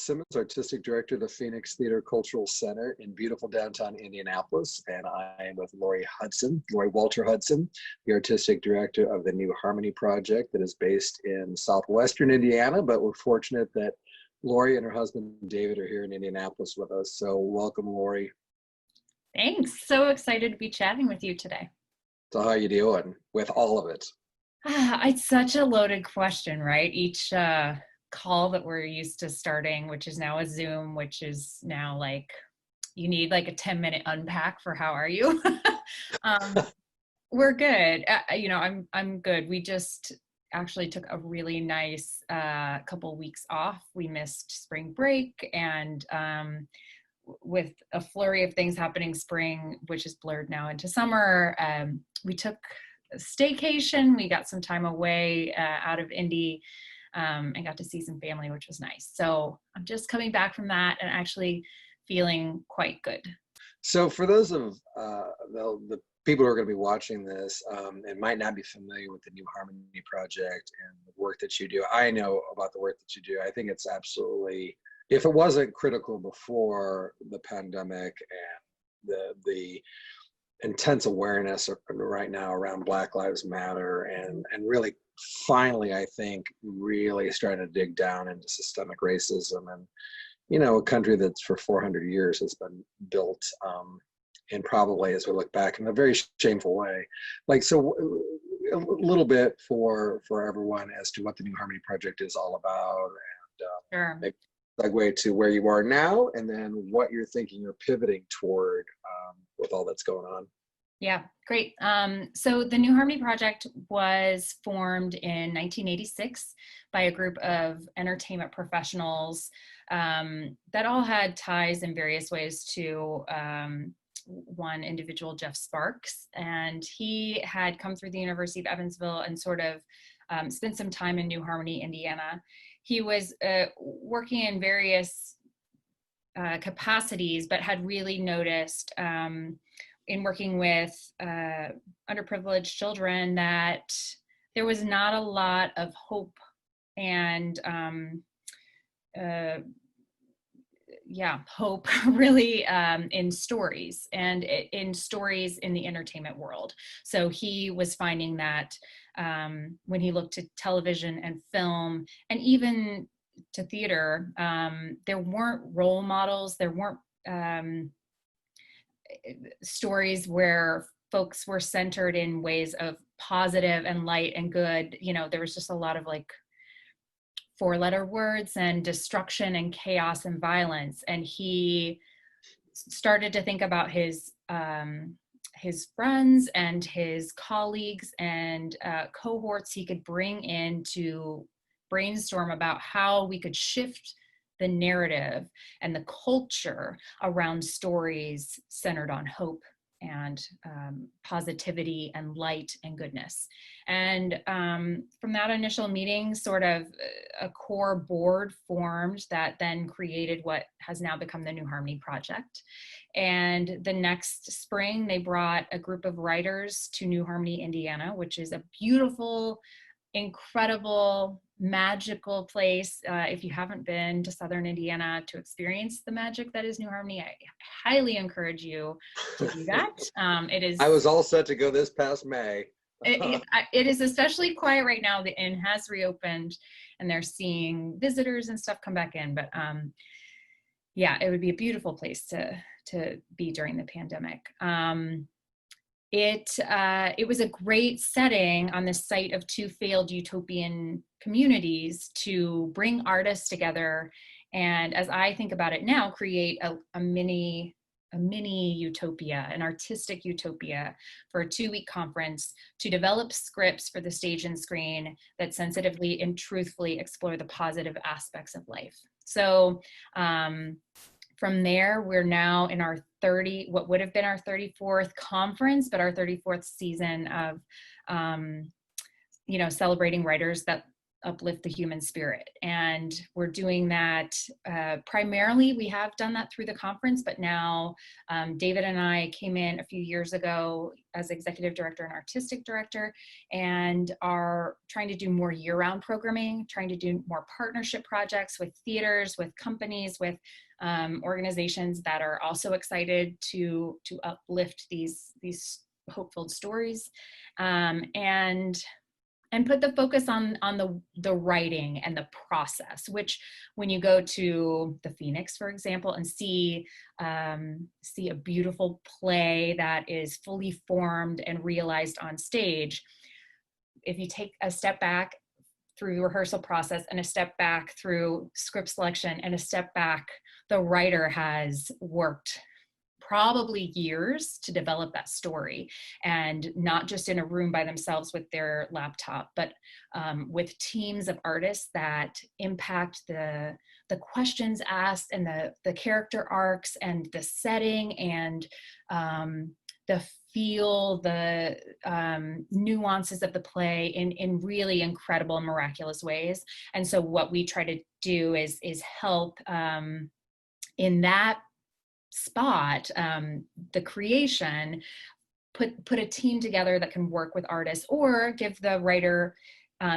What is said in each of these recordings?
Simmons, Artistic Director of the Phoenix Theater Cultural Center in beautiful downtown Indianapolis, and I am with Lori Wolter Hudson, the Artistic Director of the New Harmony Project that is based in southwestern Indiana, but we're fortunate that Lori and her husband David are here in Indianapolis with us. So welcome, Lori. Thanks. So excited to be chatting with you today. So how are you doing with all of it? It's such a loaded question, right? Each call that we're used to starting, which is now a Zoom, which is now like, you need like a 10-minute unpack for how are you? We're good. I'm good. We just actually took a really nice couple weeks off. We missed spring break, and with a flurry of things happening spring, which is blurred now into summer, we took a staycation. We got some time away out of Indy and got to see some family, which was nice. So I'm just coming back from that and actually feeling quite good. So for those of the people who are going to be watching this and might not be familiar with the New Harmony Project and the work that you do, I know about the work that you do. I think it's absolutely, if it wasn't critical before the pandemic and the intense awareness right now around Black Lives Matter and really finally, I think, really starting to dig down into systemic racism and, you know, a country that's for 400 years has been built and probably, as we look back, in a very shameful way. Like, so a little bit for everyone as to what the New Harmony Project is all about, and Sure. maybe segue to where you are now and then what you're thinking you're pivoting toward with all that's going on. Yeah, great. So the New Harmony Project was formed in 1986 by a group of entertainment professionals that all had ties in various ways to one individual, Jeff Sparks, and he had come through the University of Evansville and sort of spent some time in New Harmony, Indiana. He was working in various capacities, but had really noticed in working with underprivileged children that there was not a lot of hope and hope really in stories and in stories in the entertainment world. So he was finding that when he looked to television and film and even to theater, there weren't role models, there weren't stories where folks were centered in ways of positive and light and good. You know, there was just a lot of like 4-letter words and destruction and chaos and violence. And he started to think about his friends and his colleagues and cohorts he could bring in to brainstorm about how we could shift the narrative and the culture around stories centered on hope and positivity and light and goodness. And from that initial meeting, sort of a core board formed that then created what has now become the New Harmony Project. And the next spring, they brought a group of writers to New Harmony, Indiana, which is a beautiful, incredible, magical place. If you haven't been to Southern Indiana to experience the magic that is New Harmony, I highly encourage you to do that. It is. I was all set to go this past May. It is especially quiet right now. The inn has reopened and they're seeing visitors and stuff come back in. But yeah, it would be a beautiful place to be during the pandemic. It was a great setting on the site of 2 failed utopian communities to bring artists together. And as I think about it now, create a mini utopia, an artistic utopia for a 2-week conference to develop scripts for the stage and screen that sensitively and truthfully explore the positive aspects of life. So from there, we're now in our what would have been our 34th conference, but our 34th season of, celebrating writers that uplift the human spirit. And we're doing that primarily. We have done that through the conference, but now David and I came in a few years ago as executive director and artistic director, and are trying to do more year-round programming, trying to do more partnership projects with theaters, with companies, with organizations that are also excited to uplift these hope-filled stories, and put the focus on the writing and the process, which when you go to the Phoenix, for example, and see a beautiful play that is fully formed and realized on stage, if you take a step back through rehearsal process and a step back through script selection and a step back, the writer has worked probably years to develop that story, and not just in a room by themselves with their laptop, but with teams of artists that impact the questions asked and the character arcs and the setting and the feel, the nuances of the play in really incredible, miraculous ways. And so what we try to do is help in that spot, the creation, put a team together that can work with artists, or give the writer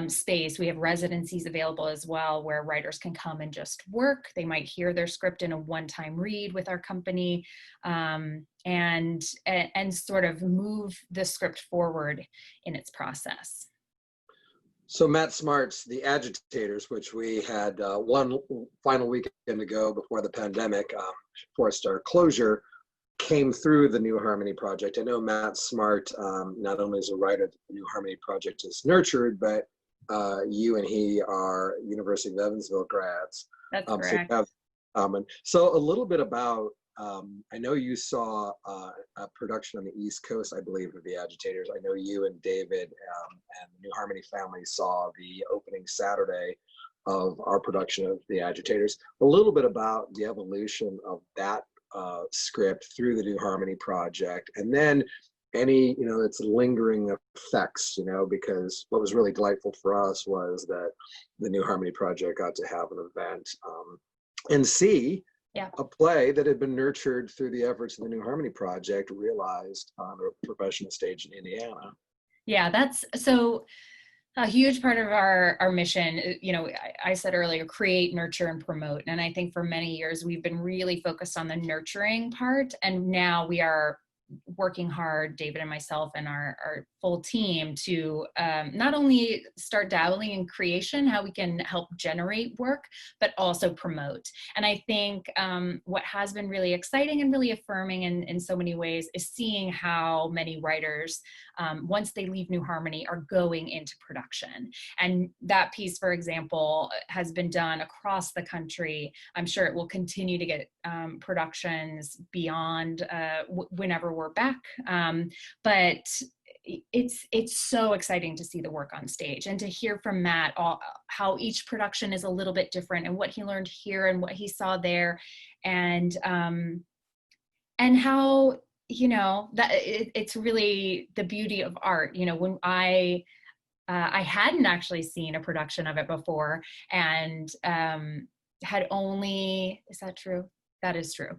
space. We have residencies available as well, where writers can come and just work. They might hear their script in a one-time read with our company, and sort of move the script forward in its process. So Matt Smart's The Agitators, which we had one final weekend ago before the pandemic forced our closure, came through the New Harmony Project. I know Matt Smart, not only as a writer, the New Harmony Project is nurtured, but you and he are University of Evansville grads. That's correct. So a little bit about, I know you saw a production on the East Coast, I believe, of The Agitators. I know you and David and the New Harmony family saw the opening Saturday of our production of The Agitators. A little bit about the evolution of that script through the New Harmony Project, and then any, its lingering effects, because what was really delightful for us was that the New Harmony Project got to have an event and see a play that had been nurtured through the efforts of the New Harmony Project realized on a professional stage in Indiana. Yeah, that's so a huge part of our mission. I said earlier, create, nurture, and promote. And I think for many years, we've been really focused on the nurturing part. And now we are working hard, David and myself and our full team, to not only start dabbling in creation, how we can help generate work, but also promote. And I think what has been really exciting and really affirming in so many ways is seeing how many writers, once they leave New Harmony, are going into production. And that piece, for example, has been done across the country. I'm sure it will continue to get productions beyond whenever we're back. But it's so exciting to see the work on stage and to hear from Matt how each production is a little bit different, and what he learned here and what he saw there, and how that it's really the beauty of art. When I hadn't actually seen a production of it before, and had only, is that true? That is true.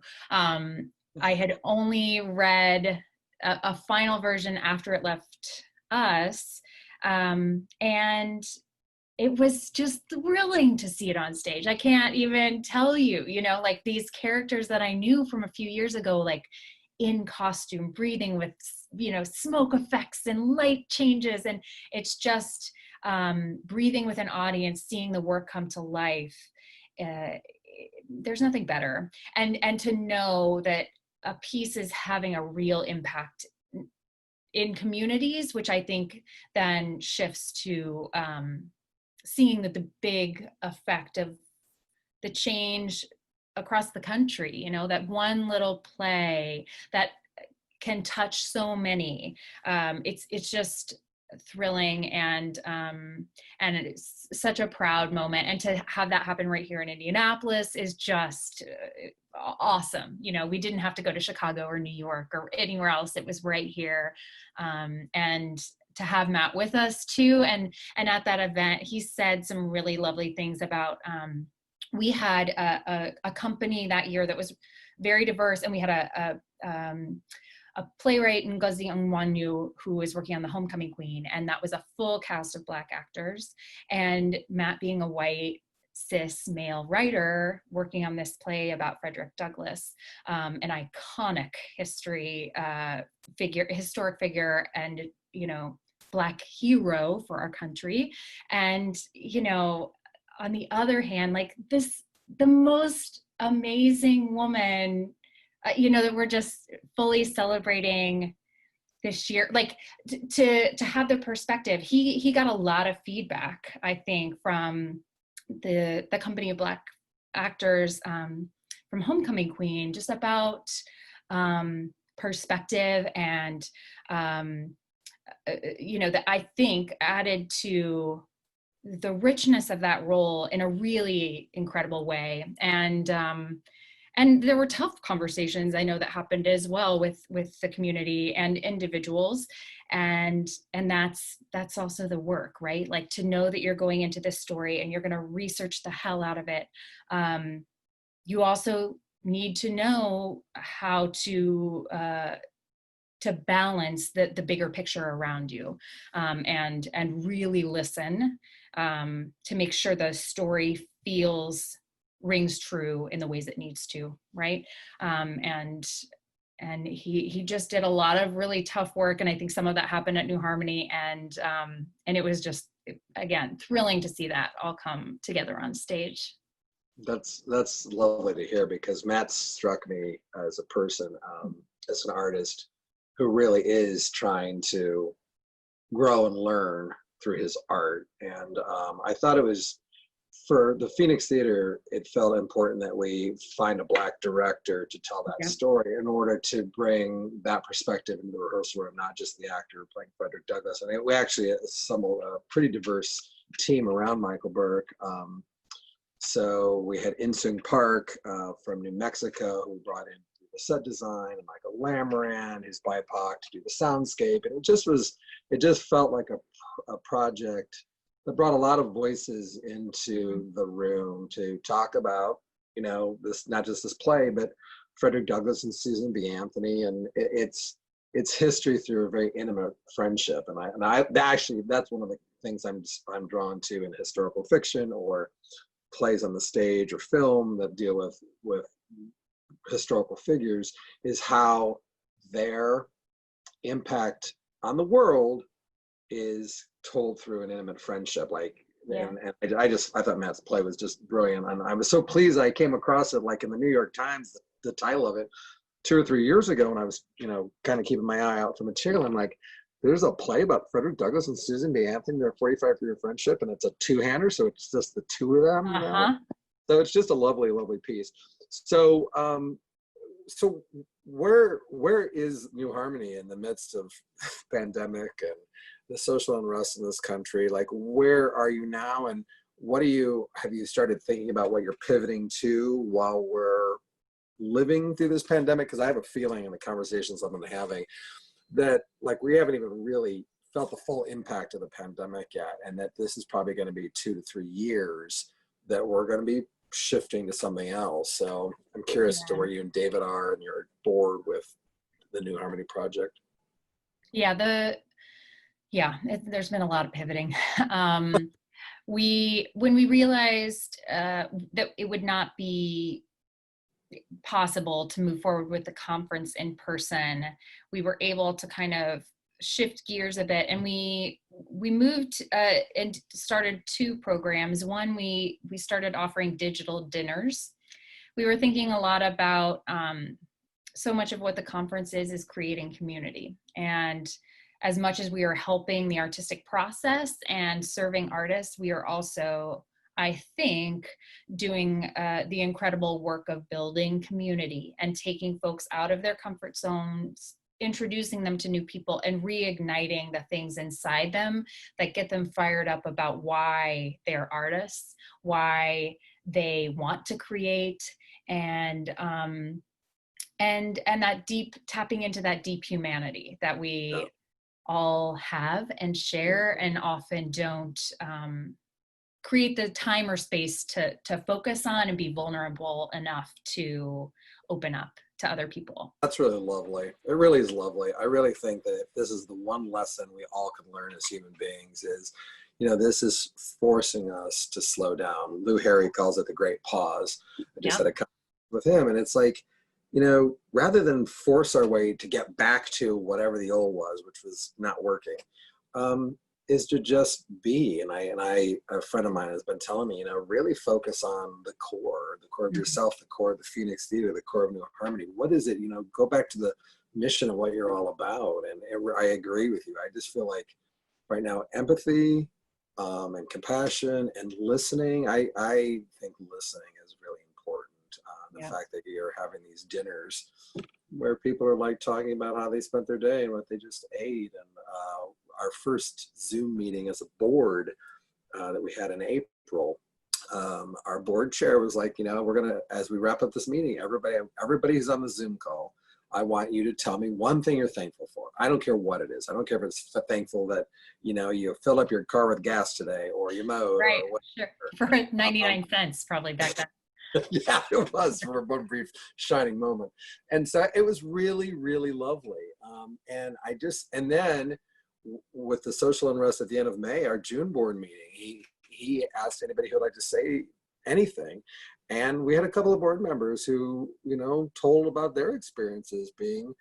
I had only read a final version after it left us, and it was just thrilling to see it on stage. I can't even tell you, like these characters that I knew from a few years ago, like in costume, breathing with, smoke effects and light changes. And it's just breathing with an audience, seeing the work come to life. There's nothing better. And to know that a piece is having a real impact in communities, which I think then shifts to seeing that the big effect of the change across the country, that one little play that can touch so many. It's just thrilling, and it's such a proud moment. And to have that happen right here in Indianapolis is just awesome. We didn't have to go to Chicago or New York or anywhere else. It was right here. And to have Matt with us too. And at that event, he said some really lovely things about, we had a company that year that was very diverse, and we had a playwright, Ngozi Onwenu, who was working on The Homecoming Queen, and that was a full cast of Black actors. And Matt, being a white cis male writer working on this play about Frederick Douglass, an iconic historic figure, and Black hero for our country. And on the other hand, like the most amazing woman, that we're just fully celebrating this year, like to have the perspective. He got a lot of feedback, I think, from the company of Black actors, from Homecoming Queen, just about perspective, and that I think added to the richness of that role in a really incredible way. And there were tough conversations, I know, that happened as well with the community and individuals. And that's also the work, right? Like, to know that you're going into this story and you're going to research the hell out of it. You also need to know how to balance the bigger picture around you, and really listen, to make sure the story rings true in the ways it needs to, right? And he just did a lot of really tough work, and I think some of that happened at New Harmony, and it was just, again, thrilling to see that all come together on stage. That's lovely to hear, because Matt struck me as a person, as an artist who really is trying to grow and learn through his art. And I thought it was, for the Phoenix Theater, it felt important that we find a Black director to tell that story, in order to bring that perspective into the rehearsal room, not just the actor playing Frederick Douglass. I mean, we actually assembled a pretty diverse team around Michael Burke. So we had Insung Park from New Mexico, who brought in the set design, and Michael Lamran, who's BIPOC, to do the soundscape. And it just felt like a project that brought a lot of voices into the room to talk about, this, not just this play, but Frederick Douglass and Susan B. Anthony, and it's history through a very intimate friendship. And I actually, that's one of the things I'm drawn to in historical fiction, or plays on the stage or film that deal with historical figures, is how their impact on the world is told through an intimate friendship. Like, and I thought Matt's play was just brilliant, and I was so pleased I came across it, like in the New York Times, the title of it 2 or 3 years ago, when I was kind of keeping my eye out for material. I'm like, there's a play about Frederick Douglass and Susan B. Anthony, their 45-year friendship, and it's a two-hander, so it's just the two of them. So it's just a lovely, lovely piece. So so where is New Harmony in the midst of pandemic and the social unrest in this country? Like, where are you now, and have you started thinking about what you're pivoting to while we're living through this pandemic? Because I have a feeling, in the conversations I've been having, that, like, we haven't even really felt the full impact of the pandemic yet, and that this is probably going to be 2 to 3 years that we're going to be shifting to something else. So I'm curious to where you and David are, and you're bored with the New Harmony project. There's been a lot of pivoting. When we realized that it would not be possible to move forward with the conference in person, we were able to kind of shift gears a bit, and we moved and started 2 programs. One, we started offering digital dinners. We were thinking a lot about so much of what the conference is creating community, and as much as we are helping the artistic process and serving artists, we are also, I think, doing the incredible work of building community and taking folks out of their comfort zones, introducing them to new people, and reigniting the things inside them that get them fired up about why they're artists, why they want to create, and that deep, tapping into that deep humanity that we all have and share, and often don't create the time or space to focus on and be vulnerable enough to open up to other people. That's really lovely. It really is lovely. I really think that if this is the one lesson we all can learn as human beings is, this is forcing us to slow down. Lou Harry calls it the great pause. I just had a conversation with him, and it's like, rather than force our way to get back to whatever the old was, which was not working, is to just be. And a friend of mine has been telling me, really focus on the core of yourself, the core of the Phoenix Theater, the core of New Harmony. What is it? Go back to the mission of what you're all about. And I agree with you. I just feel like right now, empathy and compassion and listening. I think listening is really important. The fact that you're having these dinners where people are like talking about how they spent their day and what they just ate. And our first Zoom meeting as a board that we had in April, our board chair was like, we're going to, as we wrap up this meeting, everybody who's on the Zoom call, I want you to tell me one thing you're thankful for. I don't care what it is. I don't care if it's thankful that, you filled up your car with gas today, or you mowed, right, or whatever. Sure. For 99 cents probably back then. Yeah, it was for one brief shining moment. And so it was really, really lovely. And then with the social unrest at the end of May, our June board meeting, he asked anybody who would like to say anything. And we had a couple of board members who, told about their experiences being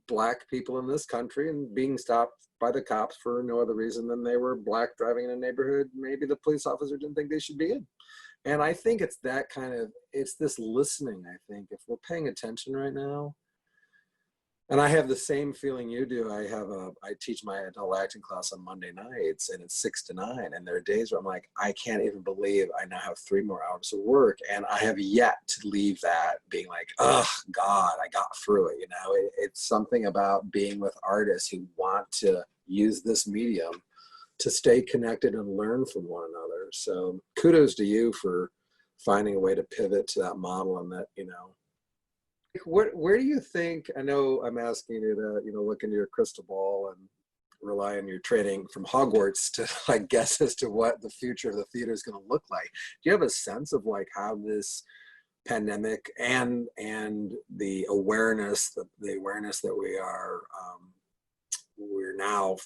Black people in this country and being stopped by the cops for no other reason than they were Black driving in a neighborhood maybe the police officer didn't think they should be in. And I think it's that it's this listening. I think if we're paying attention right now, and I have the same feeling you do. I teach my adult acting class on Monday nights, and it's 6 to 9. And there are days where I'm like, I can't even believe I now have 3 more hours of work. And I have yet to leave that being like, oh God, I got through it. It's something about being with artists who want to use this medium to stay connected and learn from one another. So kudos to you for finding a way to pivot to that model. And that, where do you think, I know I'm asking you to, look into your crystal ball and rely on your training from Hogwarts to guess as to what the future of the theater is going to look like. Do you have a sense of how this pandemic and the awareness that we're now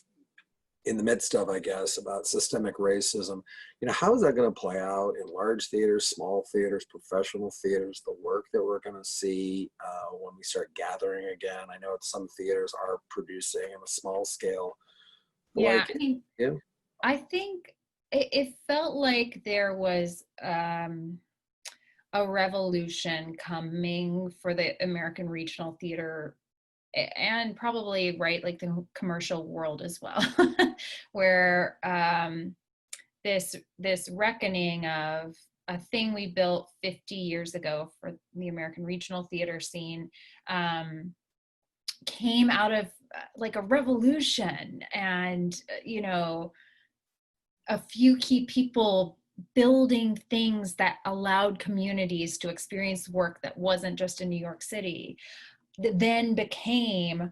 in the midst of, I guess, about systemic racism, how is that going to play out in large theaters, small theaters, professional theaters, the work that we're going to see when we start gathering again? I know some theaters are producing on a small scale. Yeah, I think it felt like there was a revolution coming for the American regional theater, and probably the commercial world as well, where this reckoning of a thing we built 50 years ago for the American regional theater scene came out of a revolution, and a few key people building things that allowed communities to experience work that wasn't just in New York City, that then became,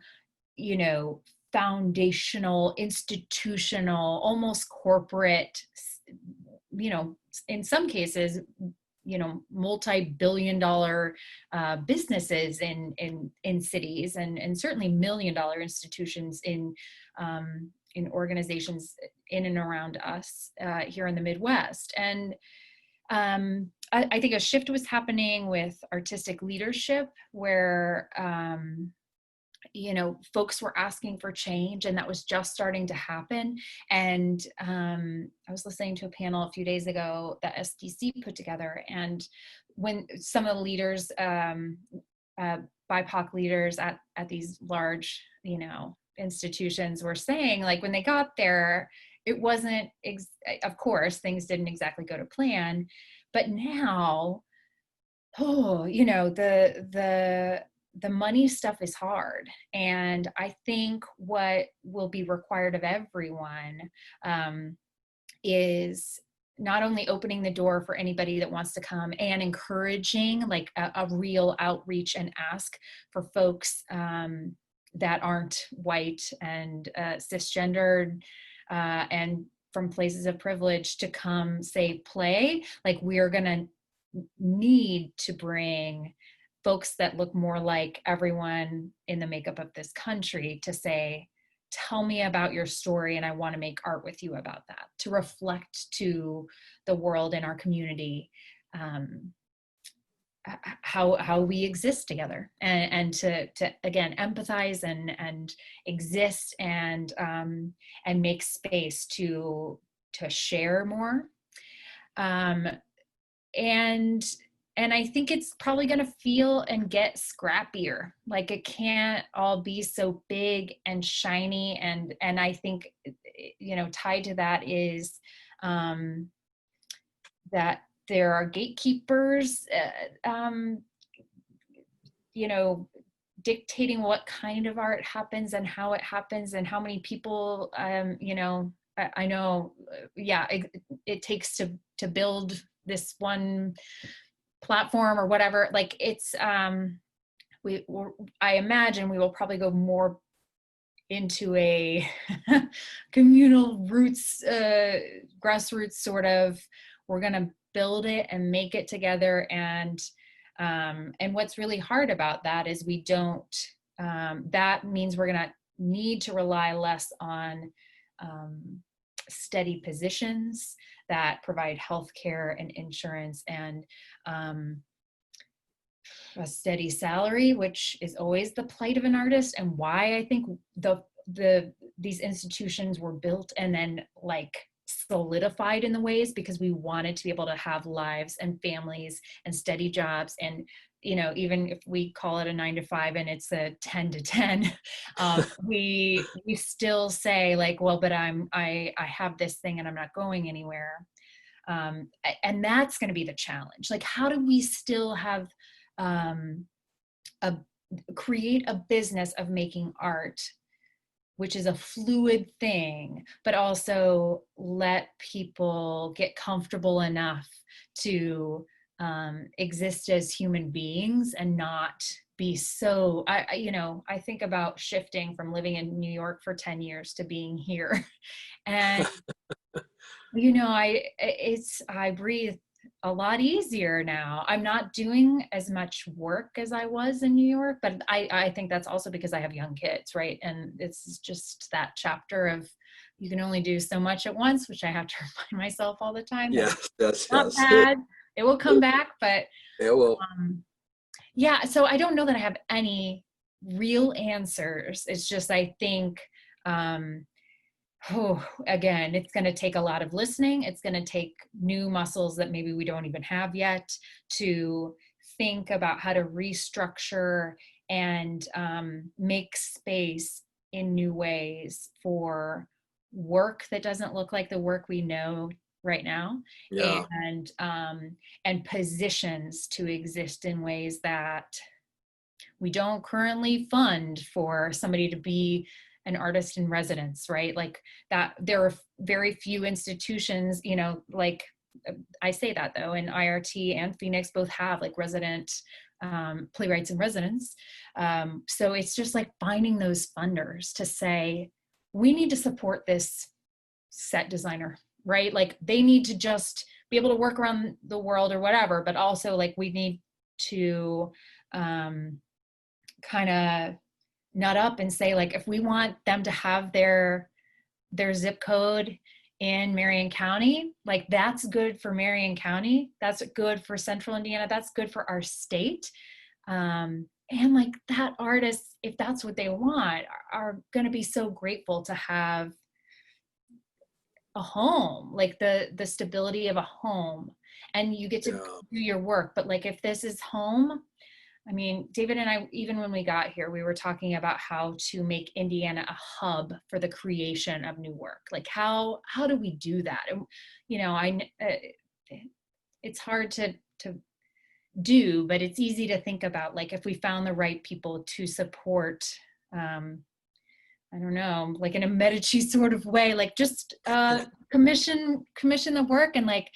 foundational, institutional, almost corporate, in some cases, multi-billion-dollar businesses in cities, and certainly million-dollar institutions in organizations in and around us here in the Midwest. And I think a shift was happening with artistic leadership where, folks were asking for change, and that was just starting to happen. And I was listening to a panel a few days ago that SDC put together, and when some of the leaders, BIPOC leaders at these large, institutions were saying, when they got there, it wasn't, of course, things didn't exactly go to plan, but now, the money stuff is hard. And I think what will be required of everyone is not only opening the door for anybody that wants to come, and encouraging a real outreach and ask for folks that aren't white and cisgendered and from places of privilege to come say play. Like, we're gonna need to bring folks that look more like everyone in the makeup of this country to say, tell me about your story, and I want to make art with you about that, to reflect to the world in our community how we exist together, and to again empathize and exist and make space to share more. And I think it's probably going to feel and get scrappier. Like, it can't all be so big and shiny. And I think, you know, tied to that is that there are gatekeepers, you know, dictating what kind of art happens and how it happens and how many people, you know, I know, yeah, it takes to build this one platform or whatever. Like, it's I imagine we will probably go more into a communal roots, grassroots sort of, we're going to build it and make it together. And what's really hard about that is we don't, that means we're going to need to rely less on steady positions that provide healthcare and insurance and a steady salary, which is always the plight of an artist, and why I think these institutions were built and then like solidified in the ways, because we wanted to be able to have lives and families and steady jobs. And, you know, even if we call it a 9-to-5 and it's a 10 to 10, we still say like, well, but I have this thing and I'm not going anywhere. And that's going to be the challenge. Like, how do we still have create a business of making art, which is a fluid thing, but also let people get comfortable enough to exist as human beings and not be so, I think about shifting from living in New York for 10 years to being here. And, you know, I breathe a lot easier now. I'm not doing as much work as I was in New York, but I think that's also because I have young kids, right? And it's just that chapter of you can only do so much at once, which I have to remind myself all the time. Yes, yes, Not yes. bad. It will come back, but It will. yeah. So I don't know that I have any real answers. It's just, I think, again, it's going to take a lot of listening. It's going to take new muscles that maybe we don't even have yet to think about how to restructure and make space in new ways for work that doesn't look like the work we know right now, Yeah. and positions to exist in ways that we don't currently fund for somebody to be an artist in residence, right? Like that, there are very few institutions, you know, like I say that though, and IRT and Phoenix both have like resident playwrights in residence. So it's just like finding those funders to say, we need to support this set designer, right? Like they need to just be able to work around the world or whatever, but also like we need to kind of nut up and say, like, if we want them to have their zip code in Marion County, like that's good for Marion County, that's good for Central Indiana, that's good for our state. And like that artists, if that's what they want, are going to be so grateful to have a home, like the stability of a home, and you get to do your work. But like if this is home, I mean, David and I, even when we got here, we were talking about how to make Indiana a hub for the creation of new work. Like how do we do that? And, you know, it's hard to do, but it's easy to think about, like if we found the right people to support, I don't know, like in a Medici sort of way, like just commission the work. And like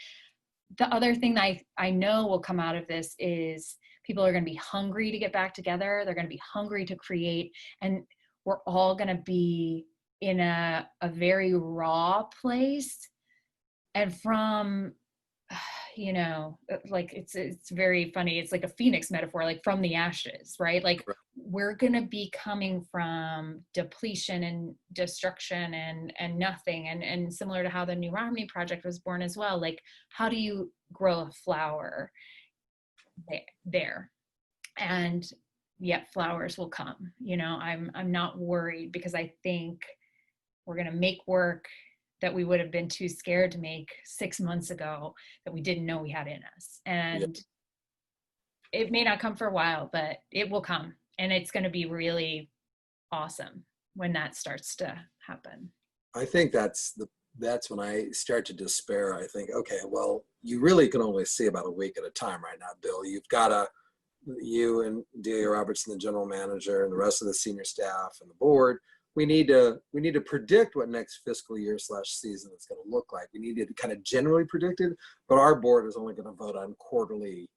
the other thing that I know will come out of this is people are going to be hungry to get back together. They're going to be hungry to create. And we're all going to be in a very raw place. And from, you know, like it's very funny. It's like a phoenix metaphor, like from the ashes, right? Like we're going to be coming from depletion and destruction and nothing. And similar to how the New Harmony Project was born as well. Like, how do you grow a flower there? And yet flowers will come. You know, I'm not worried, because I think we're going to make work that we would have been too scared to make 6 months ago, that we didn't know we had in us. And it may not come for a while, but it will come. And it's going to be really awesome when that starts to happen. I think that's when I start to despair. I think, okay, well, you really can only see about a week at a time right now, Bill. You've got to, you and Delia Robertson, the general manager, and the rest of the senior staff and the board, we need to predict what next fiscal year / season is going to look like. We need to kind of generally predict it, but our board is only going to vote on quarterly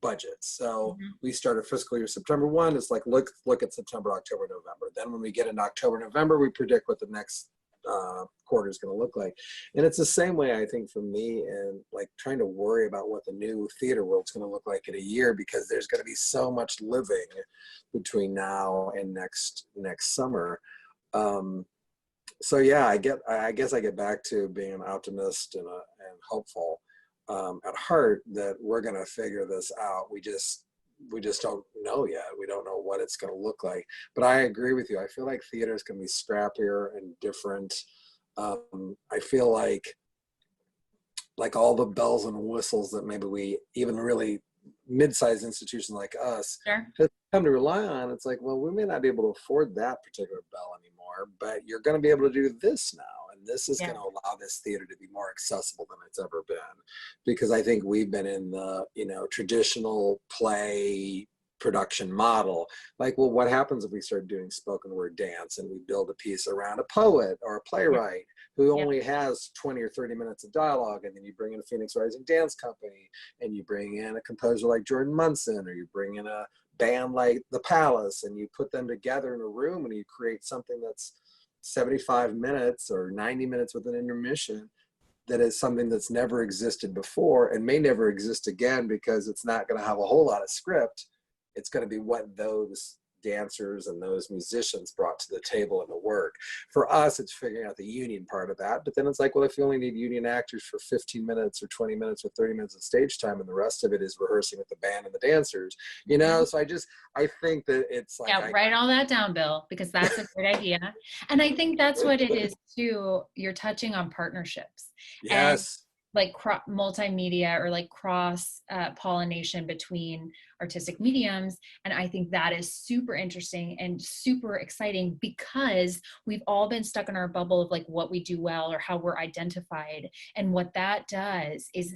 budgets. So we start our fiscal year September 1. It's like, look at September, October, November. Then when we get into October, November, we predict what the next quarter is going to look like. And it's the same way, I think, for me, and like trying to worry about what the new theater world's going to look like in a year, because there's going to be so much living between now and next summer. So yeah, I guess I get back to being an optimist and hopeful at heart that we're going to figure this out. We just don't know yet. We don't know what it's going to look like. But I agree with you. I feel like theater is going to be scrappier and different. I feel like all the bells and whistles that maybe we, even really mid-sized institutions like us, have come to rely on, it's like, well, we may not be able to afford that particular bell anymore, but you're going to be able to do this now. And this is going to allow this theater to be more accessible than it's ever been. Because I think we've been in the, traditional play production model. Like, well, what happens if we start doing spoken word dance and we build a piece around a poet or a playwright who only has 20 or 30 minutes of dialogue, and then you bring in a Phoenix Rising Dance Company, and you bring in a composer like Jordan Munson, or you bring in a band like The Palace, and you put them together in a room and you create something that's 75 minutes or 90 minutes with an intermission, that is something that's never existed before and may never exist again, because it's not going to have a whole lot of script. It's going to be what those dancers and those musicians brought to the table in the work. For us, it's figuring out the union part of that. But then it's like, well, if you only need union actors for 15 minutes or 20 minutes or 30 minutes of stage time, and the rest of it is rehearsing with the band and the dancers, so I think that it's like, write all that down, Bill, because that's a great idea. And I think that's what it is too. You're touching on partnerships. Yes. And like multimedia, or like cross pollination between artistic mediums. And I think that is super interesting and super exciting, because we've all been stuck in our bubble of like what we do well or how we're identified. And what that does is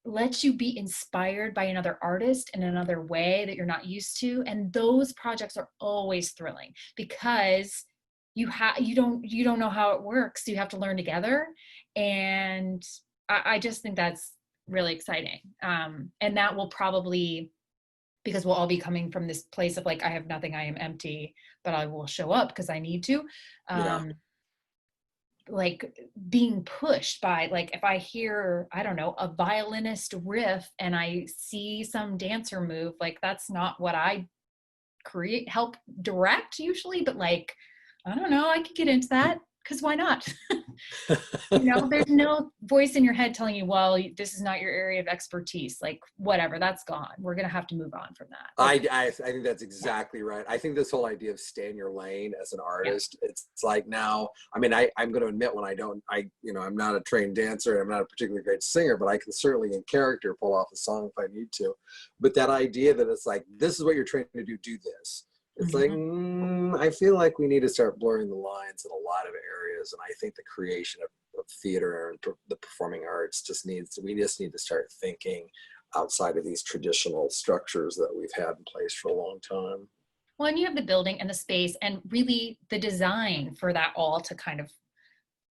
lets you be inspired by another artist in another way that you're not used to. And those projects are always thrilling, because you don't know how it works. So you have to learn together. And I just think that's really exciting. And that will probably, because we'll all be coming from this place of like, I have nothing, I am empty, but I will show up because I need to. Like being pushed by, like, if I hear, I don't know, a violinist riff and I see some dancer move, like that's not what I help direct usually, but like, I don't know, I could get into that, because why not? There's no voice in your head telling you, well, this is not your area of expertise. Like, whatever, that's gone. We're going to have to move on from that. I think that's exactly right. I think this whole idea of stay in your lane as an artist, it's like now, I mean, I'm going to admit when I'm not a trained dancer, and I'm not a particularly great singer, but I can certainly in character pull off a song if I need to. But that idea that it's like, this is what you're trained to do this. It's like, I feel like we need to start blurring the lines in a lot of areas. And I think the creation of theater and the performing arts we just need to start thinking outside of these traditional structures that we've had in place for a long time. Well, and you have the building and the space and really the design for that all to kind of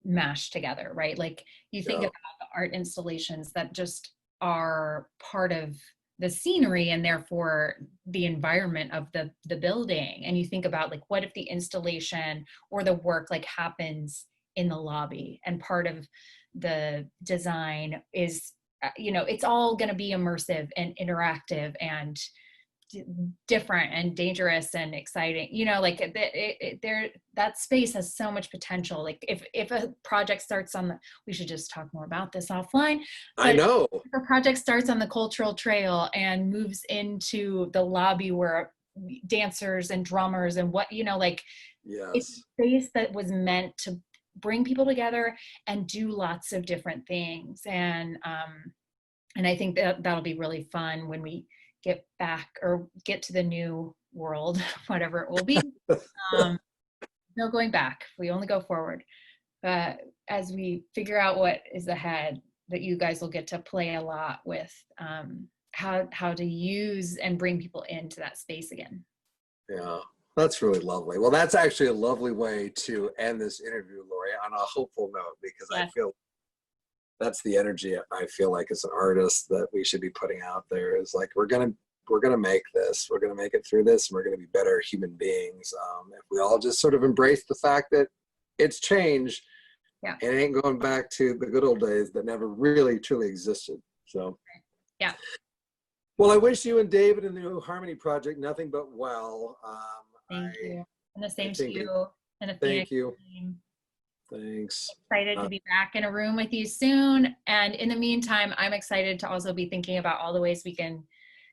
mash together, right? Like you think about the art installations that just are part of the scenery and therefore the environment of the building. And you think about like, what if the installation or the work like happens in the lobby, and part of the design is, it's all going to be immersive and interactive and different and dangerous and exciting, that space has so much potential. Like if a project starts we should just talk more about this offline. I know. If a project starts on the cultural trail and moves into the lobby where dancers and drummers and Yes. It's a space that was meant to bring people together and do lots of different things. And I think that'll be really fun when we get back or get to the new world, whatever it will be. No going back. We only go forward. As we figure out what is ahead, that you guys will get to play a lot with how to use and bring people into that space again. Yeah, that's really lovely. Well, that's actually a lovely way to end this interview, Lori, on a hopeful note, because Yes. I feel that's the energy I feel like as an artist that we should be putting out there, is like, we're gonna make this, we're gonna make it through this, and we're gonna be better human beings if we all just sort of embrace the fact that it's change. Yeah. It ain't going back to the good old days that never really truly existed. So yeah. Well, I wish you and David and the New Harmony Project nothing but well. Thank you. And the same I to think you and the Thank Phoenix you. team. Thanks. Excited to be back in a room with you soon. And in the meantime, I'm excited to also be thinking about all the ways we can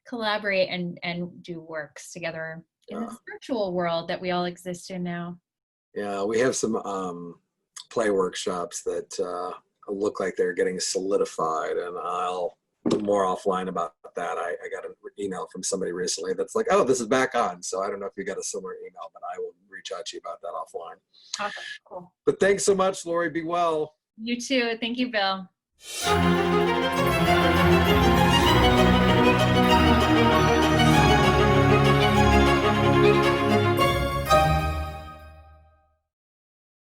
collaborate and do works together in this virtual world that we all exist in now. Yeah, we have some play workshops that look like they're getting solidified, and I'll more offline about that. I got an email from somebody recently that's like, oh, this is back on. So I don't know if you got a similar email, but I will reach out to you about that offline. Awesome. Cool. But thanks so much, Lori. Be well. You too. Thank you, Bill.